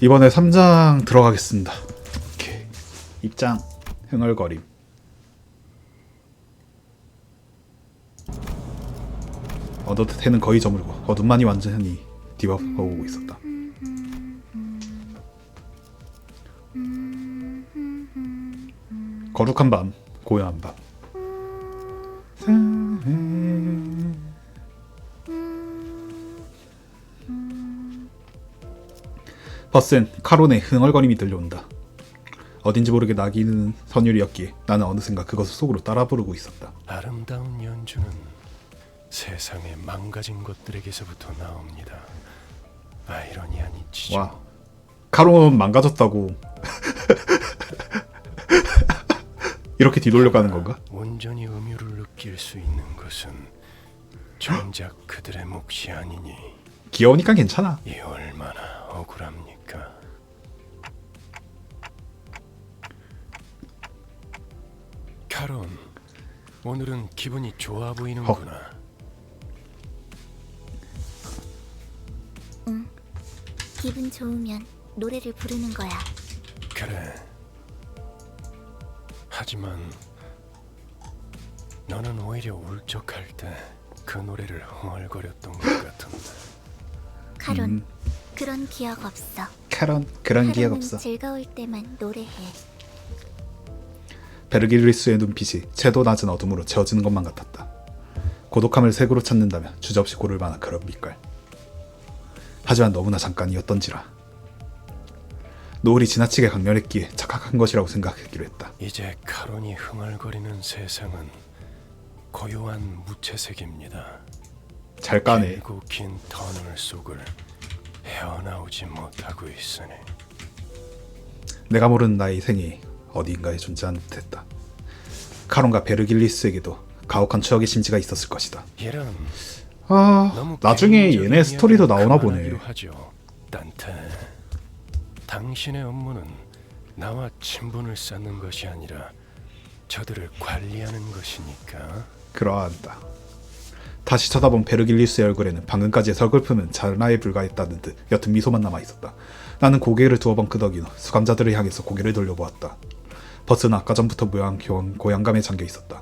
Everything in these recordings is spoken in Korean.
이번에 3장 들어가겠습니다. 오케이. 입장 흥얼거림. 언더테는 거의 저물고 어둠만이 완전히 뒤바보고 있었다. 거룩한 밤, 고요한 밤. 버스엔 카론의 흥얼거림이 들려온다. 어딘지 모르게 나기는 선율이었기에 나는 어느샌가 그것을 속으로 따라 부르고 있었다. 아름다운 연주는 세상의 망가진 것들에게서부터 나옵니다. 아이러니한 이치죠. 와, 카론 망가졌다고 이렇게 뒤돌려가는 건가? 온전히 음유를 느낄 수 있는 것은 정작 그들의 몫이 아니니 귀여우니까 괜찮아. 이 얼마나 억울합니까? 카론, 오늘은 기분이 좋아 보이는구나. 기분 좋으면 노래를 부르는 거야. 그래. 하지만 너는 오히려 울적할 때 그 노래를 흥얼거렸던 것 같은데. 카론, 그런 기억 없어. 카론, 그런 기억 카론은 없어. 즐거울 때만 노래해. 베르길리스의 눈빛이 채도 낮은 어둠으로 채워지는 것만 같았다. 고독함을 색으로 찾는다면 주저없이 고를 만한 그런 빛깔. 하지만 너무나 잠깐이었던지라. 노을이 지나치게 강렬했기에 착각한 것이라고 생각하기로 했다. 이제 카론이 흥얼거리는 세상은 고요한 무채색입니다. 잘 까네. 길고 긴 터널 속을 헤어나오지 못하고 있으니. 내가 모르는 나의 생이 어디인가에 존재하는 듯했다. 카론과 베르길리스에게도 가혹한 추억의 심지가 있었을 것이다. 이런 아, 나중에 개인적인 얘네 스토리도 이야기는 나오나 보네. 그만하기로 하죠. 딴테, 당신의 업무는 나와 친분을 쌓는 것이 아니라 저들을 관리하는 것이니까. 그러하다. 다시 쳐다본 베르길리스의 얼굴에는 방금까지의 서글픔은 잔라에 불과했다는 듯 옅은 미소만 남아있었다. 나는 고개를 두어 번 끄덕인 후 수감자들을 향해서 고개를 돌려보았다. 버스는 아까 전부터 고향감에 잠겨있었다.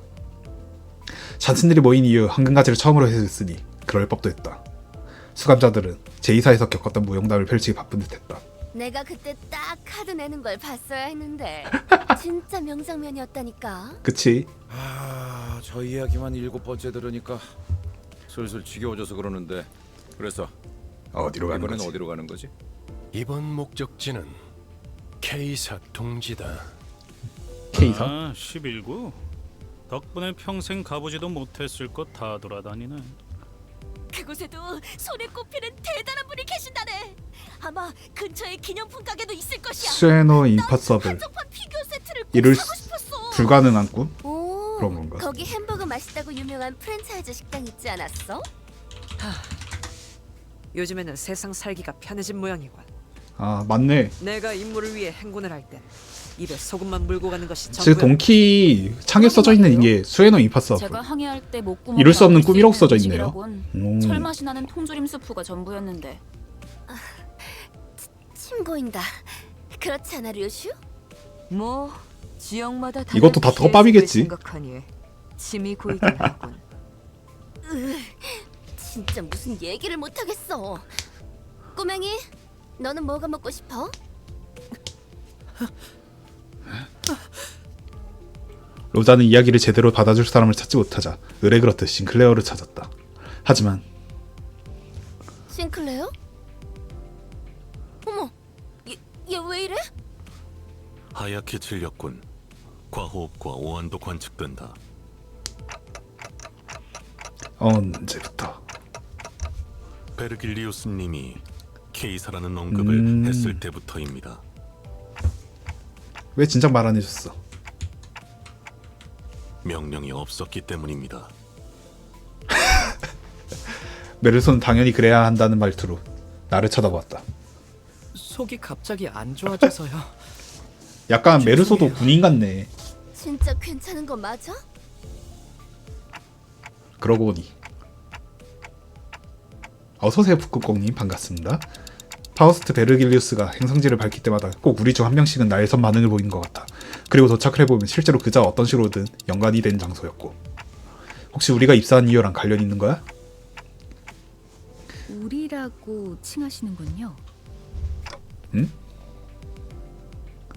잔신들이 모인 이후 한금가지를 처음으로 했으니 그럴 법도 했다. 수감자들은 제2사에서 겪었던 무용담을 펼치기 바쁜 듯했다. 내가 그때 딱 카드 내는 걸 봤어야 했는데 진짜 명장면이었다니까. 그치? 저 이야기만 7번째 들으니까 슬슬 지겨워져서 그러는데. 그래서 어디로 가는 이번엔 거지? 어디로 가는 거지? 이번 목적지는 케이사 동지다. K사? 아, 11구? 덕분에 평생 가보지도 못했을 것 다 돌아다니네. 그곳에도 손에 꼽히는 대단한 분이 계신다네. 아마 근처에 기념품 가게도 있을 것이야. 스웨노 임파서블. 한정판 피규어 세트를 꼭 이룰 사고 싶었어. 불가능한 꿈? 오, 그런 건가? 거기 햄버거 맛있다고 유명한 프랜차이즈 식당 있지 않았어? 요즘에는 세상 살기가 편해진 모양이군. 아, 맞네. 내가 임무를 위해 행군을 할 땐 입에 소금만 물고 가는 것이 제 전부야. 동키 창에 써져 있는 이게 스웨노 임파서블. 제가 항해할 때 목구멍 이룰 수 없는 꿈이라고 써져 있네요. 철맛이 나는 통조림 스프가 전부였는데. 침 고인다. 그렇지 않아 류슈? 뭐 지역마다 이것도 다 떡밥이겠지. 생각하니 침이 고이긴 하군. 진짜 무슨 얘기를 못 하겠어. 꼬맹이, 너는 뭐가 먹고 싶어? 로자는 이야기를 제대로 받아줄 사람을 찾지 못하자 의뢰 그렇듯 싱클레어를 찾았다. 하지만 싱클레어? 어머, 얘 왜 이래? 하얗게 질렸군. 과호흡과 오한도 관측된다. 언제부터? 베르길리우스님이 케이사라는 언급을 했을 때부터입니다. 왜 진작 말 안 해줬어? 명령이 없었기 때문입니다. 메르소는 당연히 그래야 한다는 말투로 나를 쳐다보았다. 속이 갑자기 안 좋아져서요. 약간 메르소도 군인 같네. 진짜 괜찮은 거 맞아? 그러고 보니 어서오세요 북극공님, 반갑습니다. 파우스트 베르길리우스가 행성지를 밝힐 때마다 꼭 우리 중 한 명씩은 날선 반응을 보이는 것 같아. 그리고 도착을 해보면 실제로 그자와 어떤 식으로든 연관이 된 장소였고. 혹시 우리가 입사한 이유랑 관련 있는 거야? 우리라고 칭하시는군요. 응?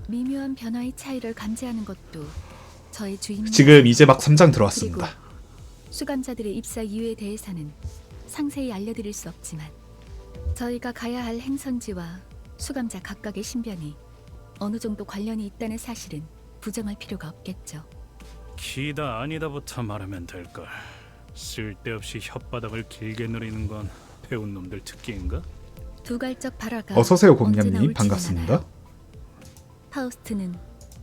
미묘한 변화의 차이를 감지하는 것도 저의 주인. 지금 이제 막 3장 들어왔습니다. 수감자들의 입사 이유에 대해서는 상세히 알려드릴 수 없지만 저희가 가야 할 행선지와 수감자 각각의 신변이 어느 정도 관련이 있다는 사실은 부정할 필요가 없겠죠. 기다 아니다부터 말하면 될걸. 쓸데없이 혓바닥을 길게 누리는 건 배운 놈들 특기인가? 두갈적 발화가 어서오세요 언제 곰냠님. 나올지는 반갑습니다. 않아요. 파우스트는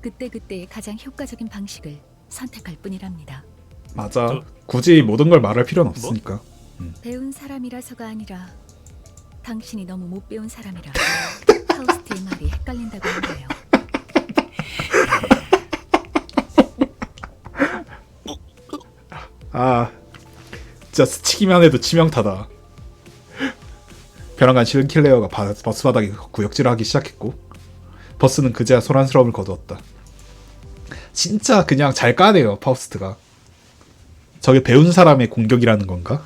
그때그때의 가장 효과적인 방식을 선택할 뿐이랍니다. 맞아. 굳이 모든 걸 말할 필요는 없으니까. 배운 사람이라서가 아니라 당신이 너무 못 배운 사람이라 파우스트의 말이 헷갈린다고 한대요. 아, 진짜 스치기만 해도 치명타다. 벼랑간 실킬레어가 버스 바닥에 구역질을 하기 시작했고 버스는 그제야 소란스러움을 거두었다. 진짜 그냥 잘 까네요 파우스트가. 저게 배운 사람의 공격이라는 건가?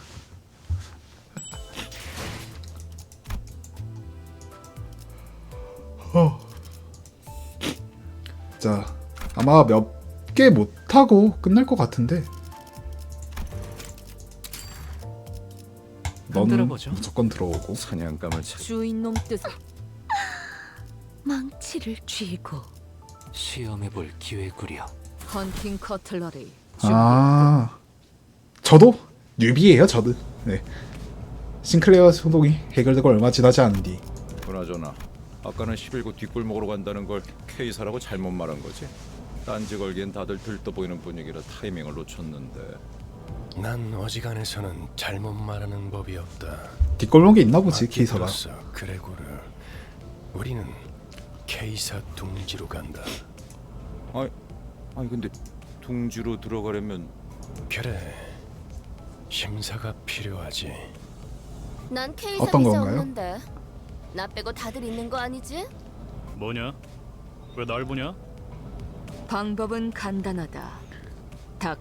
자, 아마 몇 개 못하고 끝날 것 같은데 넌 들어보죠. 무조건 들어오고. 사냥감을 찾. 주인 놈 뜻. 망치를 쥐고 시험해볼 기회구려. 헌팅 커틀러리. 아, 저도 뉴비예요 저도. 네. 싱클레어 소동이 해결되고 얼마 지나지 않은 뒤 그나저나 아까는 11구 뒷골목으로 간다는 걸 K사라고 잘못 말한 거지? 딴지 걸기엔 다들 들떠 보이는 분위기라 타이밍을 놓쳤는데. 난 어지간해서는 잘못 말하는 법이 없다. 뒷골목에 있나 보지 케이서가. 그레고르, 우리는 K사 둥지로 간다. 아니 근데 둥지로 들어가려면 그래, 심사가 필요하지. 난 K사 어떤 비자 건가요? 없는데 나 빼고 다들 있는 거 아니지? 뭐냐? 왜 날 보냐? 방법은 간단하다. 닭,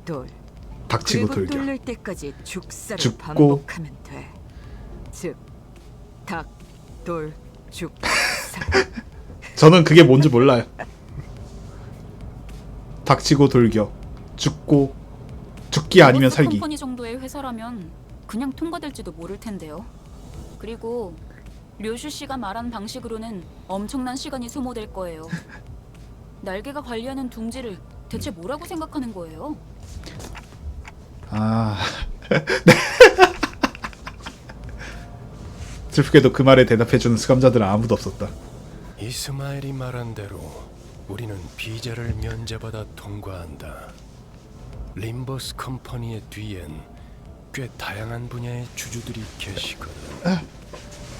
돌. 닥치고 그리고 돌격. 뚫릴 때까지 죽사를 죽고. 반복하면 돼. 즉, 닭, 돌, 죽, 살. 저는 그게 뭔지 몰라요. 닥치고 돌격. 죽고 죽기 아니면 로버스 살기. 컴퍼니 정도의 회사라면 그냥 통과될지도 모를 텐데요. 그리고 류슈 씨가 말한 방식으로는 엄청난 시간이 소모될 거예요. 날개가 관리하는 둥지를 대체 뭐라고 생각하는 거예요? 아, 슬프게도 그 말에 대답해주는 수감자들은 아무도 없었다. 이스마엘이 말한 대로 우리는 비자를 면제받아 통과한다. 림버스 컴퍼니의 뒤엔 꽤 다양한 분야의 주주들이 계시거든.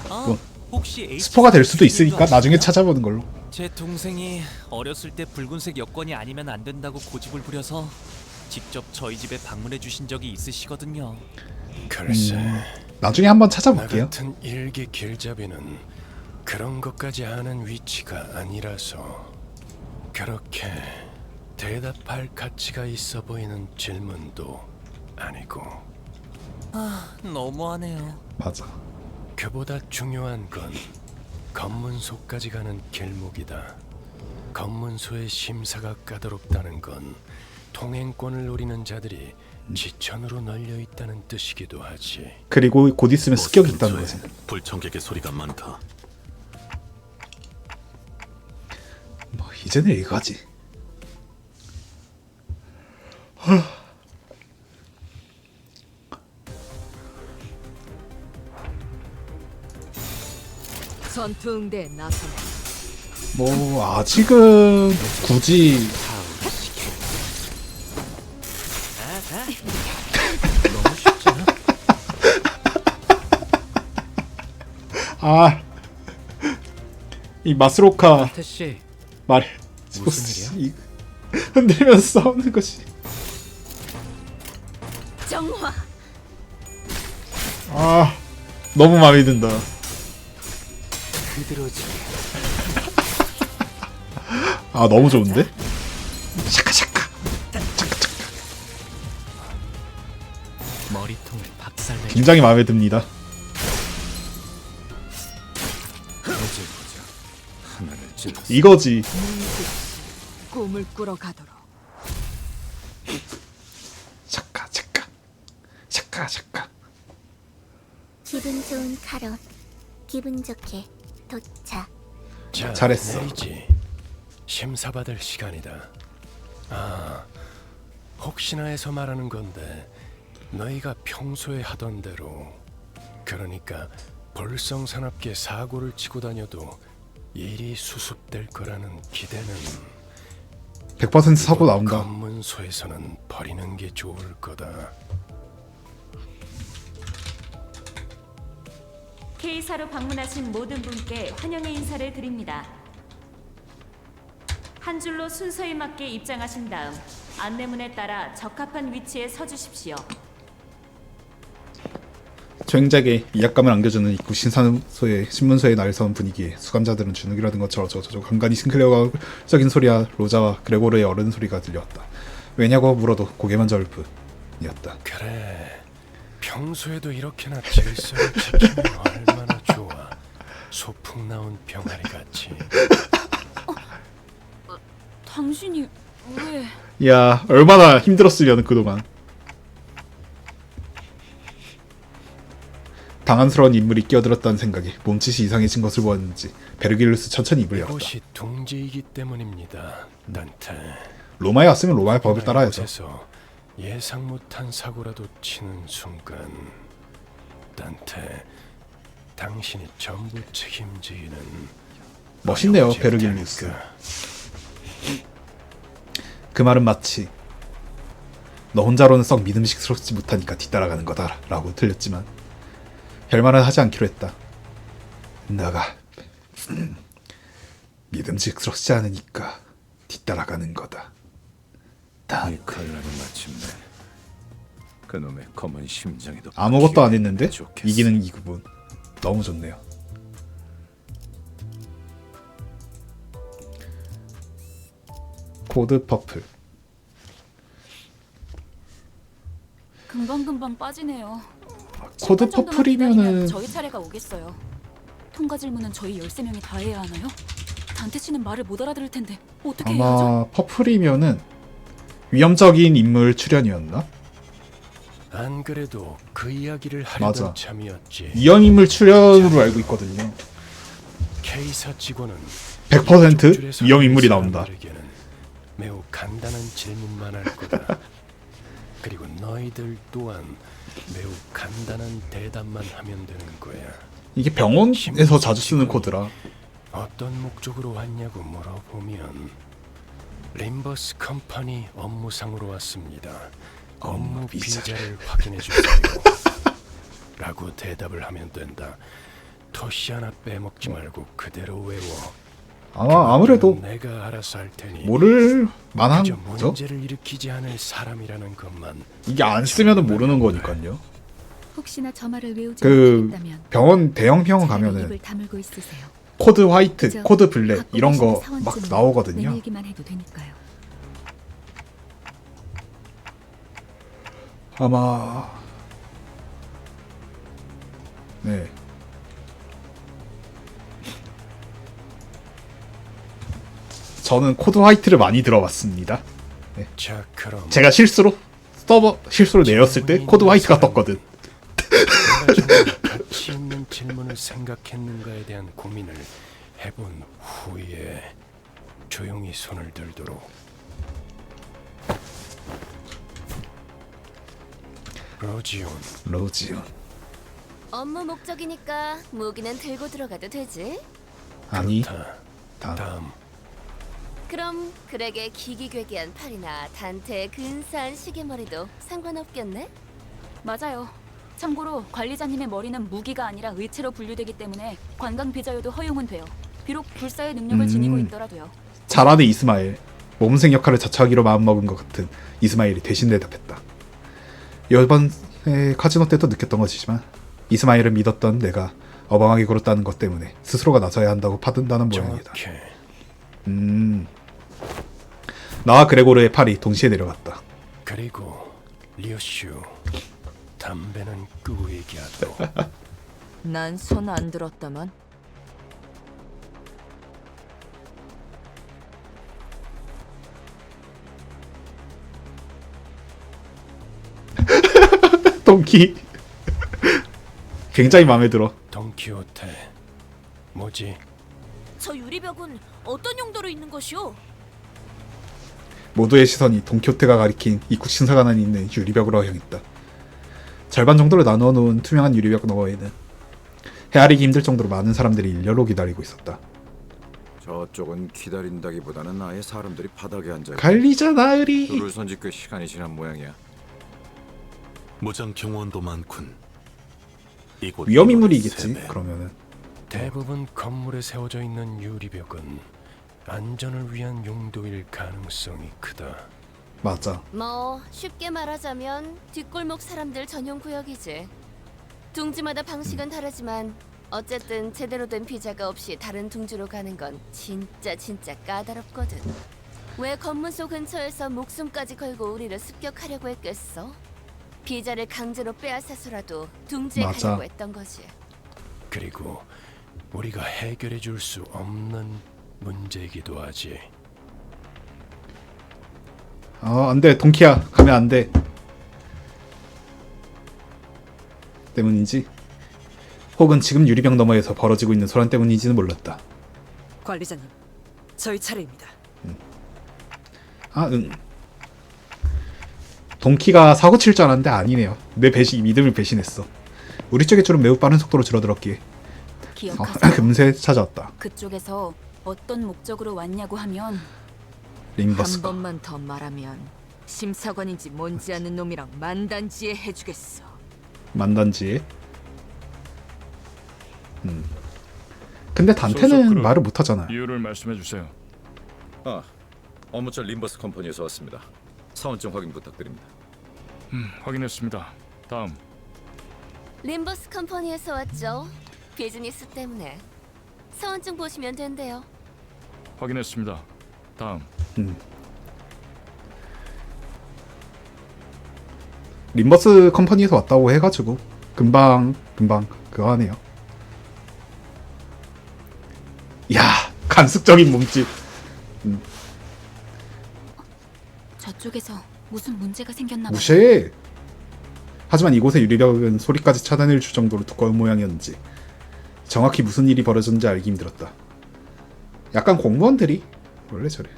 뭐, 스포가 될 수도 있으니까 나중에 찾아보는 걸로. 제 동생이 어렸을 때 붉은색 여권이 아니면 안 된다고 고집을 부려서 직접 저희 집에 방문해 주신 적이 있으시거든요. 글쎄, 나중에 한번 나 찾아볼게요. 같은 일개 길잡이는 그런 것까지 아는 위치가 아니라서 그렇게 대답할 가치가 있어 보이는 질문도 아니고. 너무하네요. 맞아. 그보다 중요한 건 검문소까지 가는 길목이다. 검문소의 심사가 까다롭다는 건 통행권을 노리는 자들이 지천으로 널려 있다는 뜻이기도 하지. 그리고 곧 있으면 습격이 있다는 거지. 불청객의 소리가 많다. 뭐 이제는 이거지. 전투응대 나선. 뭐 아직은 굳이 너무 쉽지 않아? 아, 이 마스로카 태씨, 말해. 무슨 일이야? 흔들면서 싸우는 것이. 정화. 아, 너무 마음에 든다. 비들어지게. 아 너무 좋은데? 샤카샤카. 머리통을 박살내. 굉장히 마음에 듭니다. 어제 보자. 하나를 찔렀어. 이거지. 꿈을 꾸러 가도록. 샤카샤카. 샤카샤카. 기분 좋은 카롯. 기분 좋게 도착. 자, 잘했어. 내리지. 심사받을 시간이다. 아, 혹시나 해서 말하는 건데 너희가 평소에 하던 대로, 그러니까 볼성사납게 사고를 치고 다녀도 일이 수습될 거라는 기대는 100% 사고 나온다. 검문소에서는 버리는 게 좋을 거다. K사로 방문하신 모든 분께 환영의 인사를 드립니다. 한 줄로 순서에 맞게 입장하신 다음 안내문에 따라 적합한 위치에 서주십시오. 조행자에게 위압감을 안겨주는 입구 신사소의 신문소에 날 선 분위기에 수감자들은 주눅이라든 것처럼 저저 간간히 싱클레어가 적인 소리와 로자와 그레고르의 어른 소리가 들려왔다. 왜냐고 물어도 고개만 저을 뿐이었다. 그래, 평소에도 이렇게나 질서를 지키면 얼마나 좋아. 소풍 나온 병아리 같이. 당신이 왜? 야 얼마나 힘들었으려는 그동안. 당황스러운 인물이 끼어들었다는 생각에 몸짓이 이상해진 것을 보았는지 베르길루스 천천히 입을 열었다. 이곳이 둥지이기 때문입니다, 단테. 로마에 왔으면 로마의 법을 따라야죠. 곳에서 예상 못한 사고라도 치는 순간, 단테, 당신이 전부 책임지는. 멋있네요, 베르길루스. 그 말은 마치 너 혼자로는 썩 믿음직스럽지 못하니까 뒤따라가는 거다 라고 들렸지만 별말은 하지 않기로 했다. 너가 믿음직스럽지 않으니까 뒤따라가는 거다. 이 칼날이 마침내 그놈의 검은 심장에도 아무것도 안 했는데 좋겠어. 이기는 이 부분 너무 좋네요. 코드 퍼플. 금방금방 빠지네요. 코드 10분 정도만 퍼플이면은 기다리면 저희 차례가 오겠어요. 통과 질문은 저희 13명이 다 해야 하나요? 단테 씨는 말을 못 알아들을 텐데 어떻게 해야 하죠? 아마 퍼플이면은 위험적인 인물 출연이었나? 안 그래도 그 이야기를 맞아. 하려던 참이었지. 위험 인물 출연으로 알고 있거든요. K사 직원은 100% 위험 인물이 나온다. 사람들에게는 매우 간단한 질문만 할 거다. 그리고 너희들 또한 매우 간단한 대답만 하면 되는 거야. 이게 병원에서 자주 쓰는 코드라. 어떤 목적으로 왔냐고 물어보면 림버스 컴퍼니 업무상으로 왔습니다. 업무 비자를 확인해 주세요. 라고 대답을 하면 된다. 토시 하나 빼먹지 말고 그대로 외워. 아무래도 내가 알아서 할 테니 모를 만한 그저 거죠? 문제를 일으키지 않을 사람이라는 것만. 이게 안 쓰면은 모르는 거니까요. 혹시나 저 말을 외우지 그 못하겠다면 병원 대형 병원 차라리 가면은 입을 다물고 있으세요. 코드 화이트, 그저 코드 블랙 갖고 이런 거 계시는 막 사원증은 나오거든요. 내밀기만 해도 되니까요. 아마 네. 저는 코드 화이트를 많이 들어봤습니다. 네. 자, 그럼 제가 실수로 내렸을 때 코드 화이트가 떴거든. 내가 정말 가치 있는 질문을 생각했는가에 대한 고민을 해본 후에 조용히 손을 들도록. 로지온. 업무 목적이니까 무기는 들고 들어가도 되지? 아니. 다음. 그럼 그에게 기기괴기한 팔이나 단테의 근사한 시계머리도 상관없겠네? 맞아요. 참고로 관리자님의 머리는 무기가 아니라 의체로 분류되기 때문에 관광 비자여도 허용은 돼요. 비록 불사의 능력을 지니고 있더라도요. 잘하는 이스마일. 모범생 역할을 자처하기로 마음먹은 것 같은 이스마일이 대신 대답했다. 이번에 카지노 때도 느꼈던 것이지만 이스마일을 믿었던 내가 어방하게 굴었다는 것 때문에 스스로가 나서야 한다고 파든다는 모양이다. 정확해. 나와 그레고르의 팔이 동시에 내려갔다. 그리고 리오슈, 담배는 끄고 얘기하도록. 난 손 안 들었다만. 동키 굉장히 마음에 들어. 돈키호테, 뭐지? 저 유리벽은 어떤 용도로 있는 것이오? 모두의 시선이 돈키호테가 가리킨 입국 신사관안에 있는 유리벽으로 향했다. 절반 정도로 나누어 놓은 투명한 유리벽 너머에는 헤아리기 힘들 정도로 많은 사람들이 일렬로 기다리고 있었다. 저쪽은 기다린다기보다는 아예 사람들이 바닥에 앉아 갈리잖아 으리. 줄을 선지 꽤 시간이 지난 모양이야. 무장 경호원도 많군. 이곳 위험인물이겠지. 세네. 그러면은 대부분 건물에 세워져 있는 유리벽은 안전을 위한 용도일 가능성이 크다. 맞아. 뭐 쉽게 말하자면 뒷골목 사람들 전용 구역이지. 둥지마다 방식은 다르지만 어쨌든 제대로 된 비자가 없이 다른 둥지로 가는 건 진짜 까다롭거든. 왜 검문소 근처에서 목숨까지 걸고 우리를 습격하려고 했겠어? 비자를 강제로 빼앗아서라도 둥지에 맞아. 가려고 했던 거지. 그리고 우리가 해결해 줄 수 없는 문제이기도 하지. 안돼 동키야 가면 안돼. 때문인지 혹은 지금 유리병 너머에서 벌어지고 있는 소란 때문인지는 몰랐다. 관리자님, 저희 차례입니다. 동키가 사고 칠 줄 알았는데 아니네요. 내 믿음을 배신했어. 우리 쪽의 줄은 매우 빠른 속도로 줄어들었기에 기억하세요. 금세 찾아왔다. 그쪽에서 어떤 목적으로 왔냐고 하면 한 림버스가 번만 더 말하면 심사관인지 뭔지 아는 놈이랑 만단지에 해주겠어. 만단지에. 근데 단테는 소속그룹. 말을 못하잖아요. 이유를 말씀해 주세요. 업무차 림버스 컴퍼니에서 왔습니다. 사원증 확인 부탁드립니다. 확인했습니다. 다음. 림버스 컴퍼니에서 왔죠. 비즈니스 때문에. 사원증 보시면 된대요. 확인했습니다. 다음. 림버스 컴퍼니에서 왔다고 해가지고 금방 그거 하네요. 야 간습적인 몸짓. 저쪽에서 무슨 문제가 생겼나 봐요. 무시해. 하지만 이곳의 유리벽은 소리까지 차단해 줄 정도로 두꺼운 모양이었는지 정확히 무슨 일이 벌어졌는지 알기 힘들었다. 약간 공무원들이 원래 저래.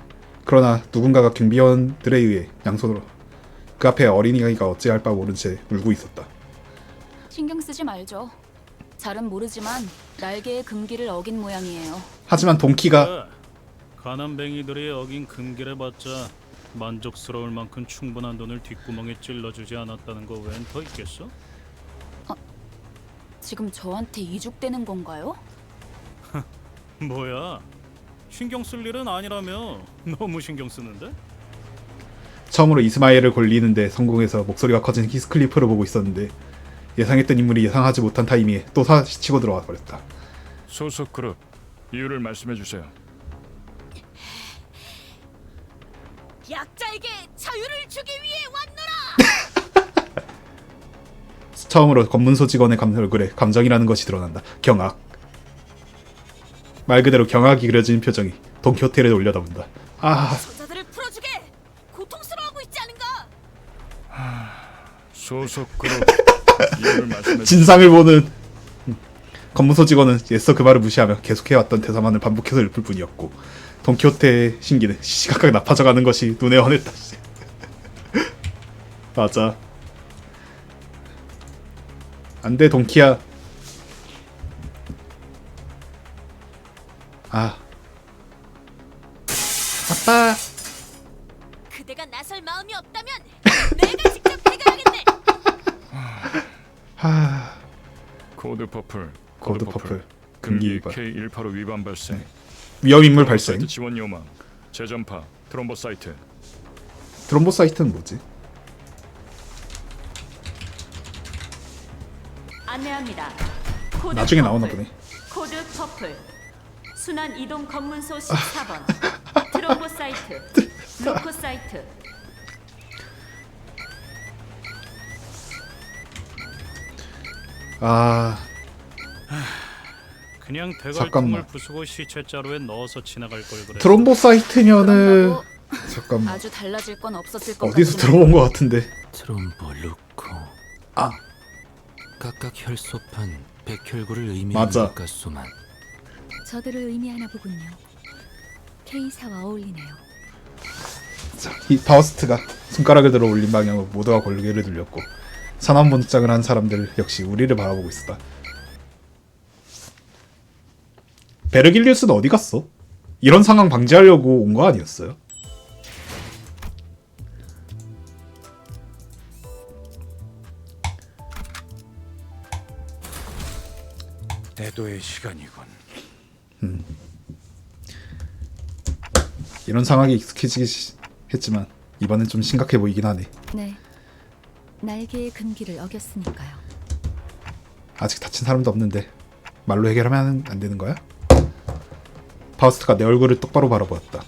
그러나 누군가가 경비원들에 의해 양손으로 그 앞에 어린이가 어찌할 바 모른 채 울고 있었다. 신경 쓰지 말죠. 잘은 모르지만 날개의 금기를 어긴 모양이에요. 하지만 동키가 가난뱅이들이 어긴 금기를 받자 만족스러울 만큼 충분한 돈을 뒷구멍에 찔러주지 않았다는 거 웬 더 있겠어? 지금 저한테 이죽되는 건가요? 뭐야? 신경 쓸 일은 아니라며. 너무 신경 쓰는데? 처음으로 이스마엘을 골리는데 성공해서 목소리가 커진 히스클리프를 보고 있었는데 예상했던 인물이 예상하지 못한 타이밍에 또 치고 들어와 버렸다. 소속 그룹 이유를 말씀해 주세요. 약자에게 자유를 주기 위해 왔노라. 처음으로 검문소 직원의 얼굴에 감정이라는 것이 드러난다. 경악. 말 그대로 경악이 그려진 표정이 돈키호테를 올려다본다. 저자들을 풀어주게. 고통스러워하고 있지 않은가? 소속 그룹 이유를 말씀해 주세요. 진상을 보는 검문소 직원은 애써 그 말을 무시하며 계속해왔던 대사만을 반복해서 읊을 뿐이었고 돈키호테의 신기는 시각각 나빠져가는 것이 눈에 환했다. 맞아. 안돼 돈키야. 아빠. 그대가 나설 마음이 없다면 내가 직접 해결하겠네. 코드 퍼플 금기 금기 위반. K185 위반 발생. 위험인물 발생. 사이트 지원 요망. 재전파 트럼보 사이트. 드럼보 사이트는 뭐지? 안내합니다. 코드 나중에 퍼플. 나오나 보네. 코드 퍼플. 순환 이동 검문소 14번. 트롬보사이트. 루코사이트. 아, 그냥 대갈통을 잠깐만. 부수고 시체 자루에 넣어서 지나갈 걸 그래. 트롬보사이트면은 그런다고 잠깐만 아주 달라질 건 없었을 것 어디서 같지만 들어본 것 같은데. 트롬보 루코. 아, 각각 혈소판 백혈구를 의미하는 맞아. 것 같소만. 저들을 의미하나 보군요. K사와 어울리네요. 자, 이 바우스트가 손가락을 들어 올린 방향으로 모두가 고개를 돌렸고 사나운 문짝을 한 사람들 역시 우리를 바라보고 있었다. 베르길리우스는 어디 갔어? 이런 상황 방지하려고 온 거 아니었어요? 대도의 시간이군. 이런 상황에 익숙해지기 했지만 이번엔 좀 심각해 보이긴 하네. 네. 날개의 금기를 어겼으니까요. 아직 다친 사람도 없는데 말로 해결하면 안 되는 거야? 바우스트가 내 얼굴을 똑바로 바라보았다.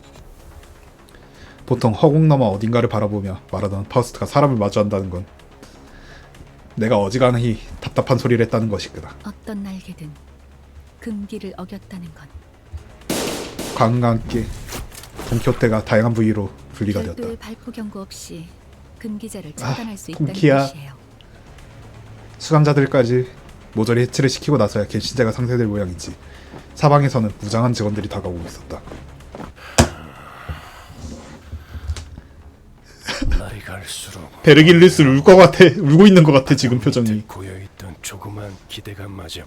보통 허공 너머 어딘가를 바라보며 말하던 파우스트가 사람을 마주한다는 건 내가 어지간히 답답한 소리를 했다는 것이구나. 어떤 날개든 금기를 어겼다는 건 광과 함께 돈키호테가 다양한 부위로 분리가 되었다. 별도의 발포 경고 없이 금기자를 차단할 수 있다는 돈키야. 뜻이에요. 수감자들까지 모조리 해체를 시키고 나서야 갱신자가 상쇄될 모양이지. 사방에서는 무장한 직원들이 다가오고 있었다. 날이 갈수록 베르길리우스를 울고 있는 것 같아 지금 표정이. 고여있던 조그만 기대감마저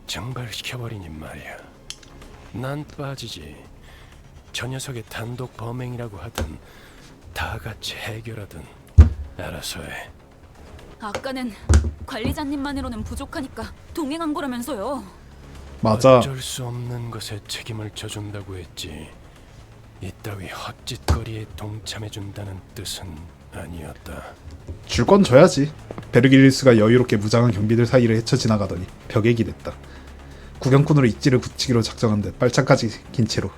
증발시켜버리니 말이야. 난 빠지지. 저 녀석의 단독 범행이라고 하든 다 같이 해결하든 알아서 해. 아까는 관리자님만으로는 부족하니까 동행한 거라면서요. 맞아. 어쩔 수 없는 것에 책임을 져준다고 했지. 이따위 헛짓거리에 동참해준다는 뜻은 아니었다. 줄 건 줘야지. 베르길리우스가 여유롭게 무장한 경비들 사이를 헤쳐 지나가더니 벽에 기댔다. 구경꾼으로 입지를 붙이기로 작정한 듯 빨창까지 긴 채로.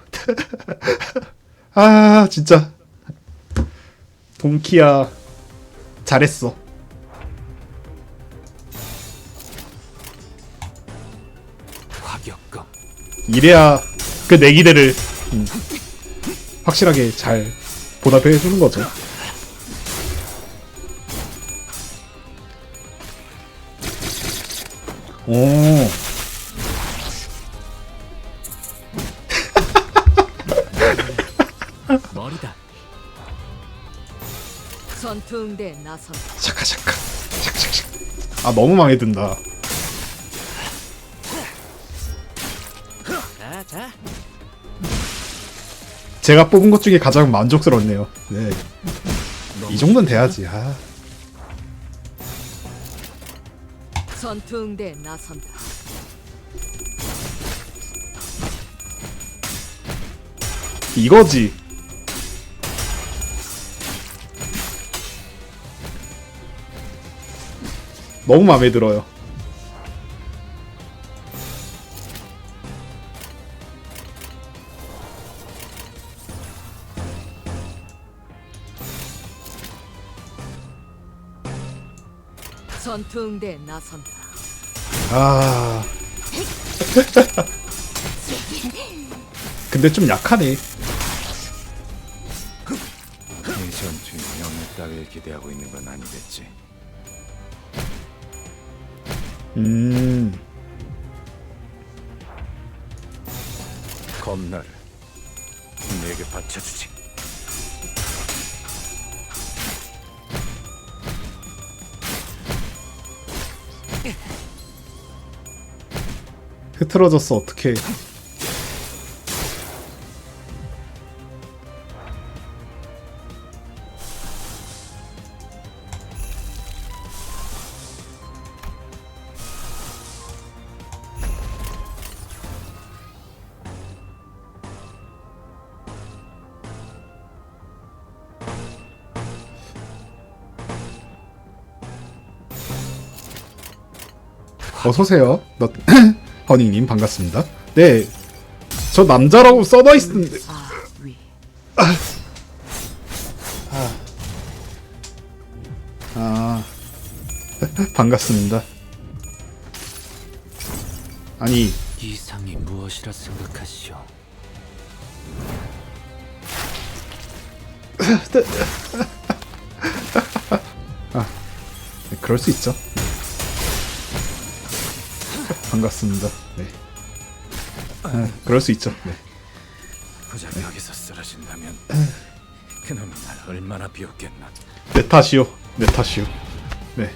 아 진짜 동키야 잘했어. 화격검. 이래야 그 내 기대를 확실하게 잘 보답해 주는 거죠. 오. 머리다. 전투응대 나선. 잠깐. 아 너무 마음에 든다. 자. 제가 뽑은 것 중에 가장 만족스럽네요. 네. 이 정도는 돼야지. 아. 전투응대 나선다. 이거지. 너무 마음에 들어요. 전투응대 나선다. 아. 근데 좀 약하네. 이 전투에 명예 따위를 기대하고 있는 건 아니겠지. 검나를 내게 바쳐주지. 흐트러졌어 어떡해. 어서오세요. 허닝님 반갑습니다. 네, 저 남자라고 써져 있는데. 반갑습니다. 아니, 이상이 무엇이라 생각하시오? 네, 그럴 수 있죠. 반갑습니다. 네. 그럴 수 있죠. 네. 고작 여기서 쓰러진다면 그놈이 날 얼마나 비웃겠나. 내 탓이요. 내 탓이요. 네.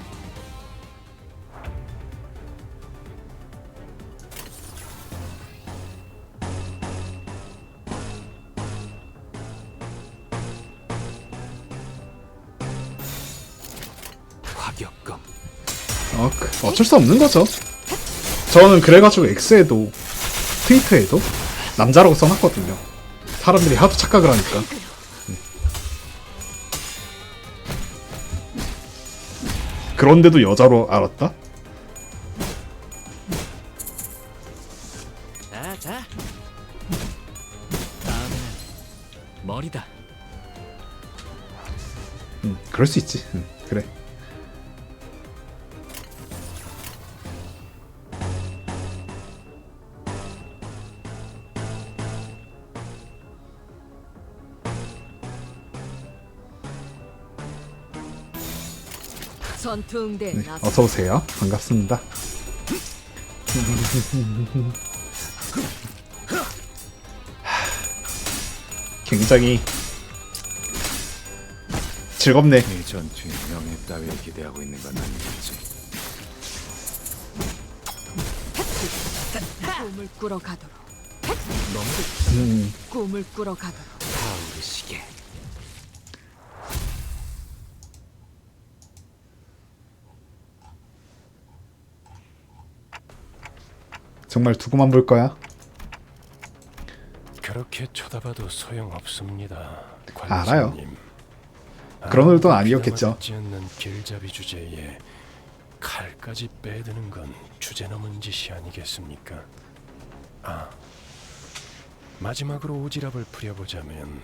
화격검. 어쩔 수 없는 거죠. 저는 그래가지고 X에도 트위터에도 남자라고 써놨거든요. 사람들이 하도 착각을 하니까. 그런데도 여자로 알았다? 자. 다음에는 머리다. 그럴 수 있지. 그래. 전투응대 네, 나서. 어서 오세요. 반갑습니다. 굉장히 즐겁네. 이 전투에 명예 따위를 기대하고 있는 건 아니겠지. 꿈을 꾸러 가도록. 음, 꿈을 꾸러 가도록. 타오르시게. 정말 두고만 볼 거야? 그렇게 쳐다봐도 소용없습니다. 알아요. 관리자님. 그런 의도는 아니었겠죠. 듣지 않는 길잡이 주제에 칼까지 빼드는 건 주제넘은 짓이 아니겠습니까? 마지막으로 오지랖을 부려보자면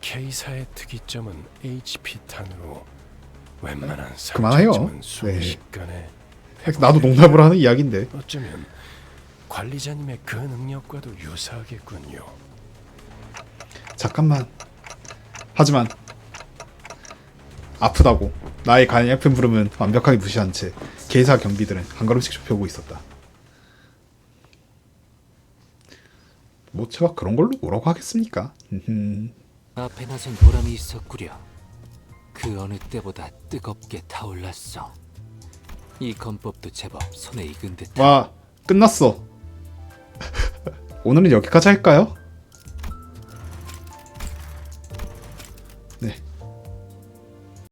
K사의 특이점은 HP 탄으로 웬만한 그만해요. 상처쯤은 네. 순식간에 나도 농담을 하는 이야기인데. 어쩌면 관리자님의 그 능력과도 유사하겠군요. 잠깐만. 하지만 아프다고 나의 간이아픈 부름은 완벽하게 무시한 채 개사 경비들은 한 걸음씩 좁혀오고 있었다. 뭐 제가 그런 걸로 뭐라고 하겠습니까? 앞에 나선 보람이 있었구려. 그 어느 때보다 뜨겁게 타올랐어. 이 건법도 제법 손에 익은 듯. 와, 끝났어. 오늘은 여기까지 할까요?